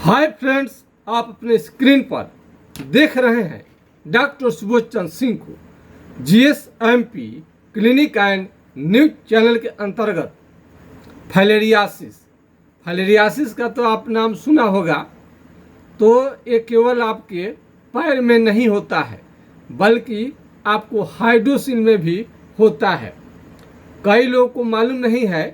Hi friends, आप अपने screen पर देख रहे हैं डॉक्टर सुबोध चंद्र सिंह को जीएसएमपी क्लिनिक एंड न्यूज चैनल के अंतर्गत फाइलेरियासिस का तो आप नाम सुना होगा। तो ये केवल आपके पैर में नहीं होता है बल्कि आपको हाइड्रोसिल में भी होता है। कई लोगों को मालूम नहीं है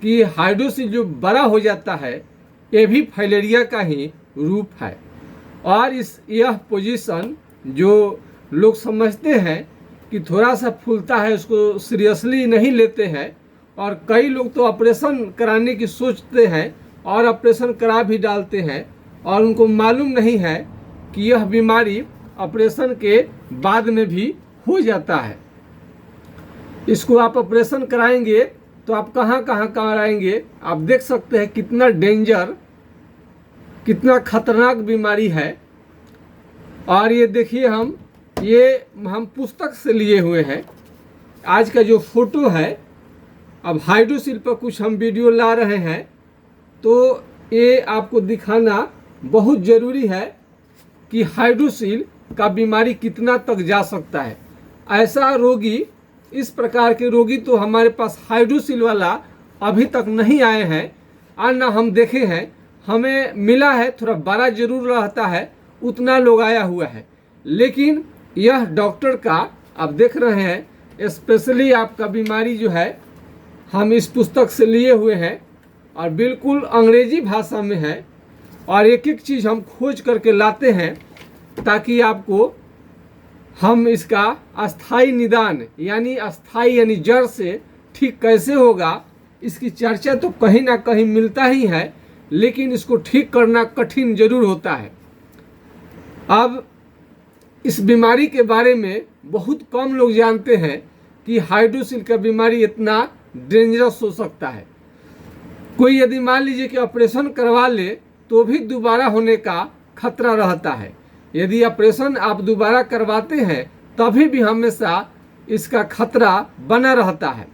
कि हाइड्रोसिल जो बड़ा हो जाता है ये भी फाइलेरिया का ही रूप है। और यह पोजीशन जो लोग समझते हैं कि थोड़ा सा फूलता है उसको सीरियसली नहीं लेते हैं, और कई लोग तो ऑपरेशन कराने की सोचते हैं और ऑपरेशन करा भी डालते हैं, और उनको मालूम नहीं है कि यह बीमारी ऑपरेशन के बाद में भी हो जाता है। इसको आप ऑपरेशन कराएंगे तो आप कहाँ कराएंगे, आप देख सकते हैं कितना डेंजर, कितना खतरनाक बीमारी है। और ये देखिए हम पुस्तक से लिए हुए हैं। आज का जो फोटो है, अब हाइड्रोसिल पर कुछ हम वीडियो ला रहे हैं तो ये आपको दिखाना बहुत ज़रूरी है कि हाइड्रोसिल का बीमारी कितना तक जा सकता है। ऐसा रोगी, इस प्रकार के रोगी तो हमारे पास हाइड्रोसिल वाला अभी तक नहीं आए हैं और ना हम देखे हैं। हमें मिला है, थोड़ा बड़ा जरूर रहता है, उतना लोग आया हुआ है। लेकिन यह डॉक्टर का आप देख रहे हैं, स्पेशली आपका बीमारी जो है हम इस पुस्तक से लिए हुए हैं और बिल्कुल अंग्रेजी भाषा में है, और एक एक चीज़ हम खोज करके लाते हैं ताकि आपको हम इसका अस्थाई निदान यानी जड़ से ठीक कैसे होगा, इसकी चर्चा तो कहीं ना कहीं मिलता ही है, लेकिन इसको ठीक करना कठिन जरूर होता है। अब इस बीमारी के बारे में बहुत कम लोग जानते हैं कि हाइड्रोसिल का बीमारी इतना डेंजरस हो सकता है। कोई यदि मान लीजिए कि ऑपरेशन करवा ले तो भी दोबारा होने का खतरा रहता है। यदि ऑपरेशन आप दोबारा करवाते हैं तभी भी हमेशा इसका खतरा बना रहता है।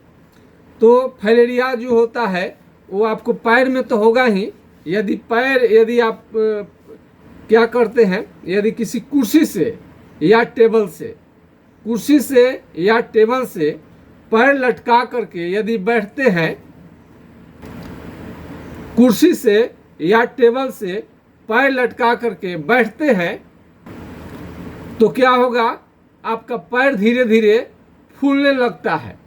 तो फाइलेरिया जो होता है वो आपको पैर में तो होगा ही। यदि आप क्या करते हैं, यदि किसी कुर्सी से या टेबल से पैर लटका करके यदि बैठते हैं, कुर्सी से या टेबल से पैर लटका करके बैठते हैं, तो क्या होगा, आपका पैर धीरे धीरे फूलने लगता है।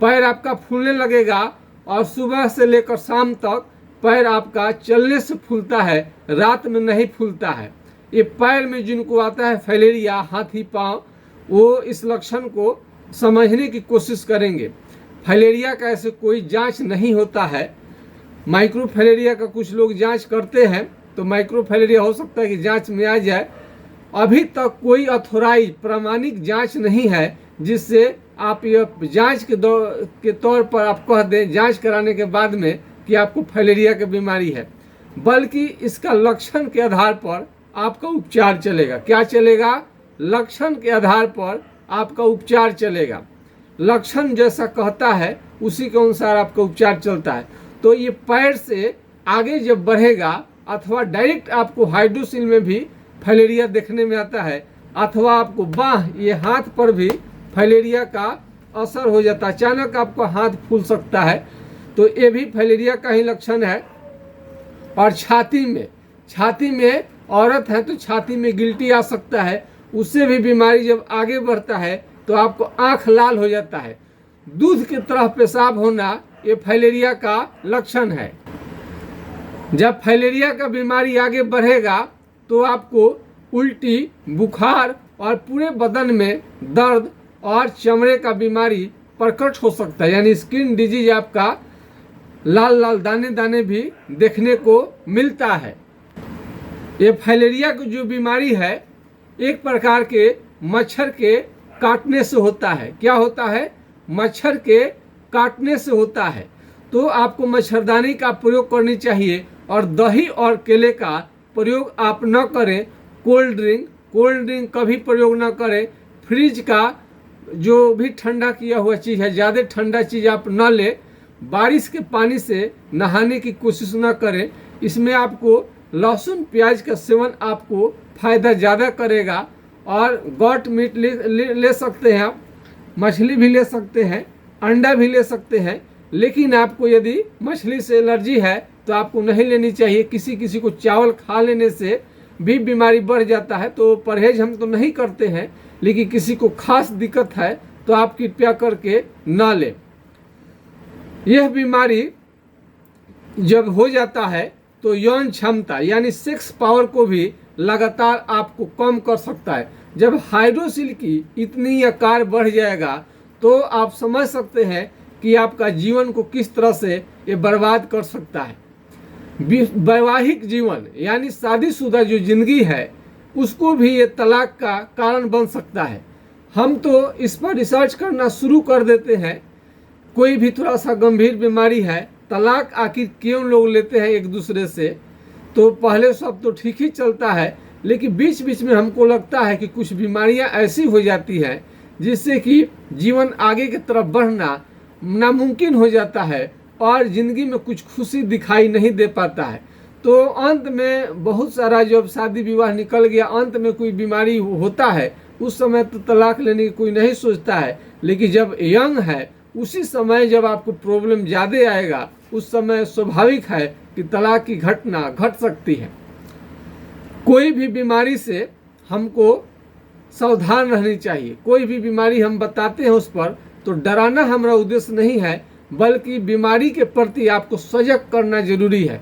पैर आपका फूलने लगेगा और सुबह से लेकर शाम तक पैर आपका चलने से फूलता है, रात में नहीं फूलता है। ये पैर में जिनको आता है फाइलेरिया, हाथी पांव, वो इस लक्षण को समझने की कोशिश करेंगे। फाइलेरिया का ऐसे कोई जांच नहीं होता है। माइक्रोफाइलेरिया का कुछ लोग जांच करते हैं तो माइक्रोफाइलेरिया हो सकता है कि जांच में आ जाए। अभी तक कोई अथोराइज प्रमाणिक जांच नहीं है जिससे आप यह जांच के तौर पर आप कह दें, जांच कराने के बाद में, कि आपको फाइलेरिया की बीमारी है। बल्कि इसका लक्षण के आधार पर आपका उपचार चलेगा। क्या चलेगा? लक्षण के आधार पर आपका उपचार चलेगा। लक्षण जैसा कहता है उसी के अनुसार आपका उपचार चलता है। तो ये पैर से आगे जब बढ़ेगा, अथवा डायरेक्ट आपको हाइड्रोसिल में भी फाइलेरिया देखने में आता है, अथवा आपको बाह, ये हाथ पर भी फाइलेरिया का असर हो जाता है, अचानक आपका हाथ फूल सकता है, तो ये भी फाइलेरिया का ही लक्षण है। और छाती में औरत है तो छाती में गिल्टी आ सकता है, उससे भी बीमारी जब आगे बढ़ता है तो आपको आंख लाल हो जाता है, दूध की तरह पेशाब होना, ये फाइलेरिया का लक्षण है। जब फाइलेरिया का बीमारी आगे बढ़ेगा तो आपको उल्टी, बुखार और पूरे बदन में दर्द और चमड़े का बीमारी प्रकट हो सकता है, यानी स्किन डिजीज आपका लाल लाल दाने दाने भी देखने को मिलता है। ये फाइलेरिया की जो बीमारी है एक प्रकार के मच्छर के काटने से होता है। क्या होता है? मच्छर के काटने से होता है। तो आपको मच्छरदानी का प्रयोग करनी चाहिए और दही और केले का प्रयोग आप न करें। कोल्ड ड्रिंक कभी प्रयोग न करें। फ्रिज का जो भी ठंडा किया हुआ चीज़ है, ज़्यादा ठंडा चीज़ आप न लें। बारिश के पानी से नहाने की कोशिश न करें, इसमें आपको लहसुन प्याज का सेवन आपको फायदा ज़्यादा करेगा। और गॉट मीट ले सकते हैं आप, मछली भी ले सकते हैं, अंडा भी ले सकते हैं। लेकिन आपको यदि मछली से एलर्जी है तो आपको नहीं लेनी चाहिए। किसी किसी को चावल खा लेने से भी बीमारी बढ़ जाता है, तो परहेज हम तो नहीं करते हैं, लेकिन किसी को खास दिक्कत है तो आप कृपया करके ना लें। यह बीमारी जब हो जाता है तो यौन क्षमता यानी सेक्स पावर को भी लगातार आपको कम कर सकता है। जब हाइड्रोसिल की इतनी आकार बढ़ जाएगा तो आप समझ सकते हैं कि आपका जीवन को किस तरह से ये बर्बाद कर सकता है। वैवाहिक जीवन यानी शादीशुदा जो जिंदगी है उसको भी ये तलाक का कारण बन सकता है। हम तो इस पर रिसर्च करना शुरू कर देते हैं। कोई भी थोड़ा सा गंभीर बीमारी है, तलाक आखिर क्यों लोग लेते हैं एक दूसरे से, तो पहले सब तो ठीक ही चलता है, लेकिन बीच बीच में हमको लगता है कि कुछ बीमारियां ऐसी हो जाती हैं जिससे कि जीवन आगे की तरफ बढ़ना नामुमकिन हो जाता है और ज़िंदगी में कुछ खुशी दिखाई नहीं दे पाता है। तो अंत में बहुत सारा जब शादी विवाह निकल गया, अंत में कोई बीमारी होता है, उस समय तो तलाक लेने की कोई नहीं सोचता है। लेकिन जब यंग है उसी समय जब आपको प्रॉब्लम ज़्यादा आएगा, उस समय स्वाभाविक है कि तलाक की घटना घट सकती है। कोई भी बीमारी से हमको सावधान रहनी चाहिए। कोई भी बीमारी हम बताते हैं उस पर तो डराना हमारा उद्देश्य नहीं है, बल्कि बीमारी के प्रति आपको सजग करना जरूरी है।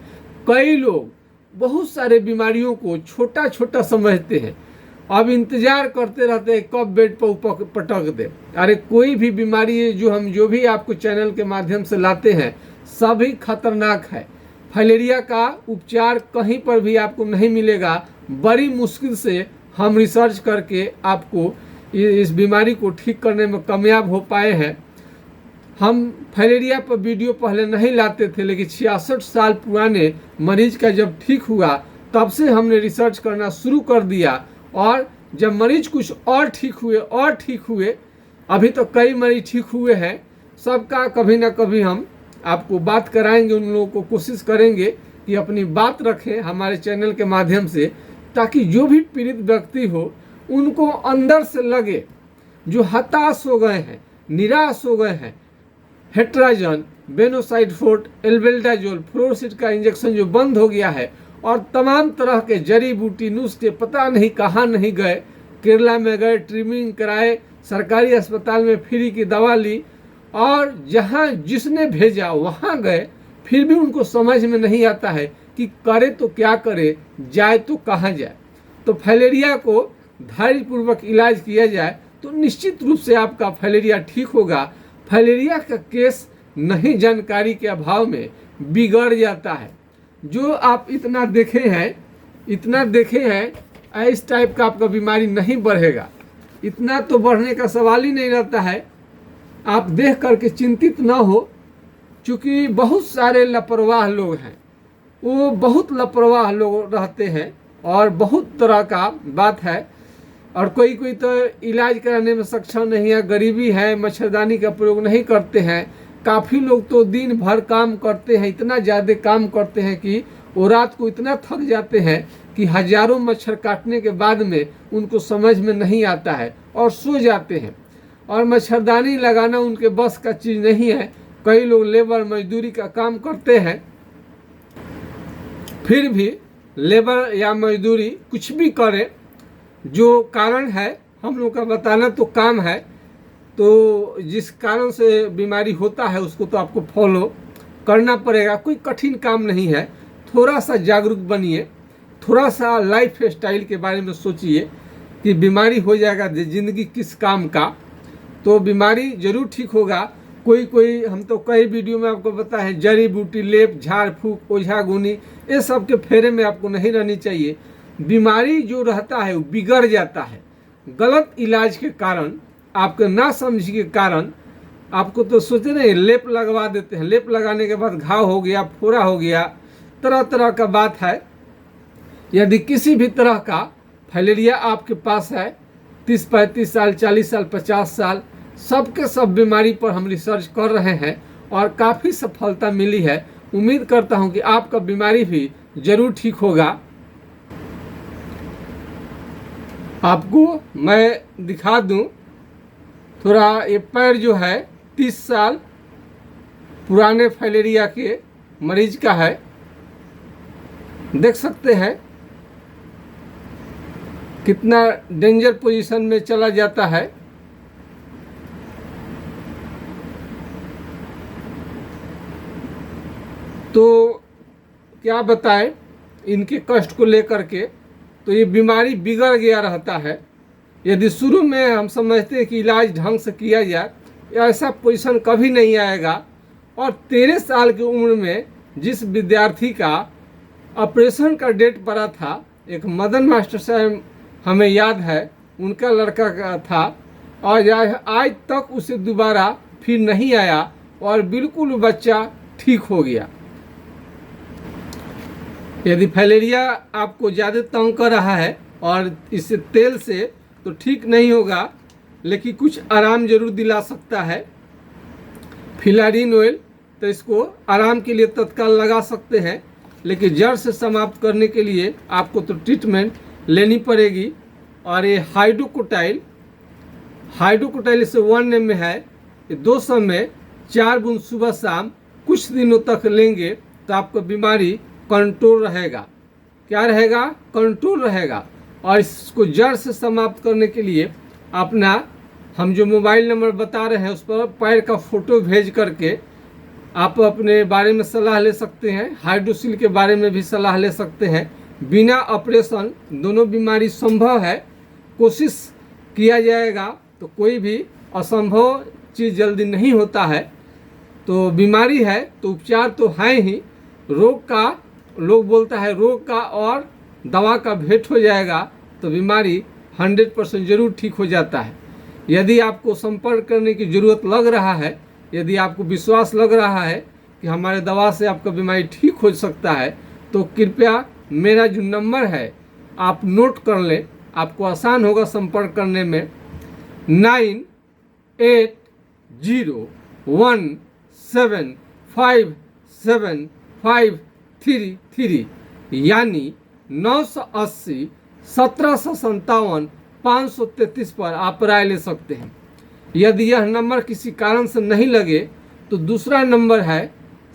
कई लोग बहुत सारे बीमारियों को छोटा छोटा समझते हैं, अब इंतजार करते रहते हैं कब बेड पर पटक दे। अरे कोई भी बीमारी जो भी आपको चैनल के माध्यम से लाते हैं सभी खतरनाक है। फाइलेरिया का उपचार कहीं पर भी आपको नहीं मिलेगा। बड़ी मुश्किल से हम रिसर्च करके आपको इस बीमारी को ठीक करने में कामयाब हो पाए हैं। हम फाइलेरिया पर वीडियो पहले नहीं लाते थे, लेकिन 66 साल पुराने मरीज का जब ठीक हुआ तब से हमने रिसर्च करना शुरू कर दिया। और जब मरीज कुछ और ठीक हुए, अभी तो कई मरीज ठीक हुए हैं। सबका कभी ना कभी हम आपको बात कराएंगे, उन लोगों को कोशिश करेंगे कि अपनी बात रखें हमारे चैनल के माध्यम से, ताकि जो भी पीड़ित व्यक्ति हो उनको अंदर से लगे, जो हताश हो गए हैं, निराश हो गए हैं, हेट्राजन, बेनोसाइड-4, एल्बेंडाजोल, फ्लोरोसिड का इंजेक्शन जो बंद हो गया है और तमाम तरह के जड़ी बूटी नुस्खे पता नहीं कहाँ नहीं गए, केरला में गए, ट्रिमिंग कराए, सरकारी अस्पताल में फ्री की दवा ली और जहाँ जिसने भेजा वहाँ गए, फिर भी उनको समझ में नहीं आता है कि करे तो क्या करे, जाए तो कहाँ जाए। तो फाइलेरिया को धैर्यपूर्वक इलाज किया जाए तो निश्चित रूप से आपका फाइलेरिया ठीक होगा। फाइलेरिया का केस नहीं जानकारी के अभाव में बिगड़ जाता है। जो आप इतना देखे हैं इस टाइप का आपका बीमारी नहीं बढ़ेगा। इतना तो बढ़ने का सवाल ही नहीं रहता है। आप देख करके चिंतित ना हो, क्योंकि बहुत सारे लापरवाह लोग हैं, वो बहुत लापरवाह लोग रहते हैं और बहुत तरह का बात है। और कोई तो इलाज कराने में सक्षम नहीं है, गरीबी है, मच्छरदानी का प्रयोग नहीं करते हैं। काफ़ी लोग तो दिन भर काम करते हैं, इतना ज़्यादा काम करते हैं कि वो रात को इतना थक जाते हैं कि हजारों मच्छर काटने के बाद में उनको समझ में नहीं आता है और सो जाते हैं। और मच्छरदानी लगाना उनके बस का चीज़ नहीं है। कई लोग लेबर मजदूरी का काम करते हैं, फिर भी लेबर या मजदूरी कुछ भी करें, जो कारण है हम लोग का बताना तो काम है। तो जिस कारण से बीमारी होता है उसको तो आपको फॉलो करना पड़ेगा। कोई कठिन काम नहीं है। थोड़ा सा जागरूक बनिए, थोड़ा सा लाइफ स्टाइल के बारे में सोचिए कि बीमारी हो जाएगा ज़िंदगी किस काम का, तो बीमारी जरूर ठीक होगा। कोई हम तो कई वीडियो में आपको बताया है, जड़ी बूटी, लेप, झाड़ फूक, ओझा गुनी, ये सब के फेरे में आपको नहीं रहनी चाहिए। बीमारी जो रहता है वो बिगड़ जाता है गलत इलाज के कारण, आपके ना समझ के कारण। आपको तो सोचे नहीं, लेप लगवा देते हैं, लेप लगाने के बाद घाव हो गया, फोड़ा हो गया, तरह तरह का बात है। यदि किसी भी तरह का फाइलेरिया आपके पास है, 30-35 साल, 40 साल, 50 साल, सबके सब बीमारी पर हम रिसर्च कर रहे हैं और काफ़ी सफलता मिली है। उम्मीद करता हूं कि आपका बीमारी भी ज़रूर ठीक होगा। आपको मैं दिखा दूं, थोड़ा ये पैर जो है 30 साल पुराने फाइलेरिया के मरीज का है, देख सकते हैं कितना डेंजर पोजीशन में चला जाता है। तो क्या बताएं इनके कष्ट को लेकर के। तो ये बीमारी बिगड़ गया रहता है। यदि शुरू में हम समझते हैं कि इलाज ढंग से किया जाए, ऐसा पोजीशन कभी नहीं आएगा। और 13 साल की उम्र में जिस विद्यार्थी का ऑपरेशन का डेट पड़ा था, एक मदन मास्टर साहब हमें याद है, उनका लड़का का था, और आज तक उसे दोबारा फिर नहीं आया और बिल्कुल बच्चा ठीक हो गया। यदि फाइलेरिया आपको ज़्यादा तंग कर रहा है और इससे तेल से तो ठीक नहीं होगा, लेकिन कुछ आराम जरूर दिला सकता है। फिलारिन ऑयल तो इसको आराम के लिए तत्काल लगा सकते हैं, लेकिन जड़ से समाप्त करने के लिए आपको तो ट्रीटमेंट लेनी पड़ेगी। और ये हाइड्रोकोटाइल इसे 1 ml में है, ये 200 में 4 बूंद सुबह शाम कुछ दिनों तक लेंगे तो आपका बीमारी कंट्रोल रहेगा। क्या रहेगा? कंट्रोल रहेगा। और इसको जड़ से समाप्त करने के लिए अपना हम जो मोबाइल नंबर बता रहे हैं उस पर पैर का फोटो भेज करके आप अपने बारे में सलाह ले सकते हैं। हाइड्रोसिल के बारे में भी सलाह ले सकते हैं। बिना ऑपरेशन दोनों बीमारी संभव है, कोशिश किया जाएगा तो कोई भी असंभव चीज़ जल्दी नहीं होता है। तो बीमारी है तो उपचार तो है ही। रोग का, लोग बोलता है रोग का और दवा का भेंट हो जाएगा तो बीमारी 100% जरूर ठीक हो जाता है। यदि आपको संपर्क करने की ज़रूरत लग रहा है, यदि आपको विश्वास लग रहा है कि हमारे दवा से आपका बीमारी ठीक हो सकता है, तो कृपया मेरा जो नंबर है आप नोट कर लें, आपको आसान होगा संपर्क करने में। 9807575333 यानी 980 1757 533 पर आप राय ले सकते हैं। यदि यह नंबर किसी कारण से नहीं लगे तो दूसरा नंबर है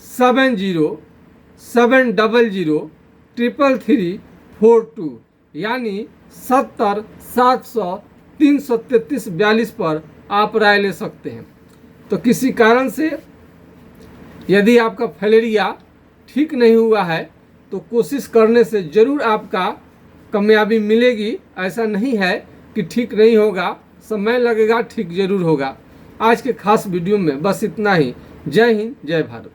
7070333342 यानी 70 700 333 42 पर आप राय ले सकते हैं। तो किसी कारण से यदि आपका फाइलेरिया ठीक नहीं हुआ है तो कोशिश करने से ज़रूर आपका कामयाबी मिलेगी। ऐसा नहीं है कि ठीक नहीं होगा, समय लगेगा, ठीक ज़रूर होगा। आज के खास वीडियो में बस इतना ही। जय हिंद, जय भारत।